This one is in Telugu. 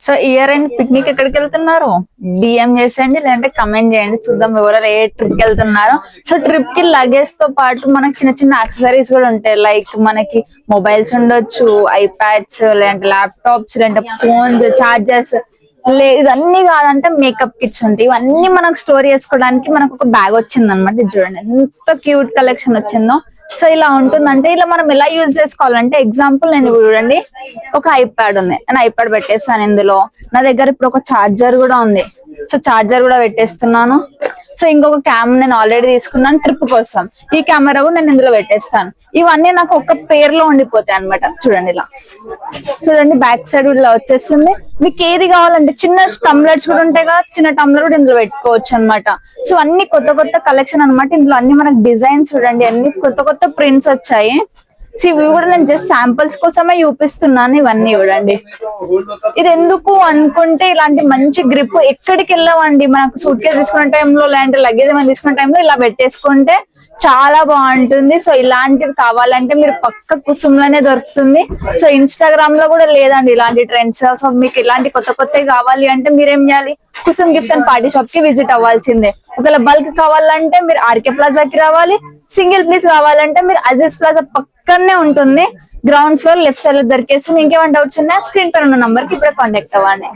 సో ఇయర్ అండ్ పిక్నిక్ ఎక్కడికి వెళ్తున్నారు? డిఎం చేసేయండి, లేదంటే కమెంట్ చేయండి, చూద్దాం ఎవరు ఏ ట్రిప్ కి వెళ్తున్నారు. సో ట్రిప్ కి లగేజ్ తో పాటు మనకి చిన్న చిన్న యాక్సెసరీస్ కూడా ఉంటాయి. లైక్ మనకి మొబైల్స్ ఉండొచ్చు, ఐప్యాడ్స్, లేదంటే ల్యాప్టాప్స్, లేదంటే ఫోన్స్, చార్జర్స్. ఇవన్నీ కాదంటే మేకప్ కిట్స్ ఉంటాయి. ఇవన్నీ మనకు స్టోర్ చేసుకోవడానికి మనకు ఒక బ్యాగ్ వచ్చింది అనమాట. చూడండి ఎంత క్యూట్ కలెక్షన్ వచ్చిందో. సో ఇలా ఉంటుందంటే ఇలా మనం ఎలా యూజ్ చేసుకోవాలంటే, ఎగ్జాంపుల్ నేను చూడండి ఒక ఐప్యాడ్ ఉంది, నేను ఐప్యాడ్ పెట్టేస్తాను ఇందులో. నా దగ్గర ఇప్పుడు ఒక చార్జర్ కూడా ఉంది, సో చార్జర్ కూడా పెట్టేస్తున్నాను. సో ఇంకొక కెమెరా నేను ఆల్రెడీ తీసుకున్నాను ట్రిప్ కోసం, ఈ కెమెరా కూడా నేను ఇందులో పెట్టేస్తాను. ఇవన్నీ నాకు ఒక పేర్ లో ఉండిపోతాయి అనమాట. చూడండి ఇలా, చూడండి బ్యాక్ సైడ్ ఇలా వచ్చేస్తుంది. మీకు ఏది కావాలంటే చిన్న టంబ్లర్స్ కూడా ఉంటాయి కదా, చిన్న టంబ్లర్ కూడా ఇందులో పెట్టుకోవచ్చు అనమాట. సో అన్ని కొత్త కొత్త కలెక్షన్ అనమాట. ఇందులో అన్ని మనకి డిజైన్స్ చూడండి, అన్ని కొత్త కొత్త ప్రింట్స్ వచ్చాయి. సో ఇవి కూడా నేను జస్ట్ శాంపుల్స్ కోసమే చూపిస్తున్నాను. ఇవన్నీ చూడండి, ఇది ఎందుకు అనుకుంటే ఇలాంటి మంచి గ్రిప్ ఎక్కడికి వెళ్ళామండి, మనకు సూట్ కేసు తీసుకునే టైంలో లేదంటే లగేజ్ ఏమైనా తీసుకునే టైంలో ఇలా పెట్టేసుకుంటే చాలా బాగుంటుంది. సో ఇలాంటివి కావాలంటే మీరు పక్క కుసుమ్లోనే దొరుకుతుంది. సో ఇన్స్టాగ్రామ్ లో కూడా లేదండి ఇలాంటి ట్రెండ్స్. సో మీకు ఇలాంటి కొత్త కొత్తవి కావాలి అంటే మీరేం చేయాలి, Kusum gifts and party sharp కి విజిట్ అవ్వాల్సిందే. ఒకవేళ బల్క్ కావాలంటే మీరు ఆర్కే ప్లాజాకి రావాలి. సింగిల్ పీస్ కావాలంటే మీరు అజీజ్ ప్లాజా పక్కనే ఉంటుంది, గ్రౌండ్ ఫ్లోర్ లెఫ్ట్ సైడ్ లో దొరికేస్తుంది. ఇంకేమైనా డౌట్స్ ఉన్నా స్క్రీన్ పైన ఉన్న నంబర్ కి ఇప్పుడు కాంటాక్ట్ అవ్వండి.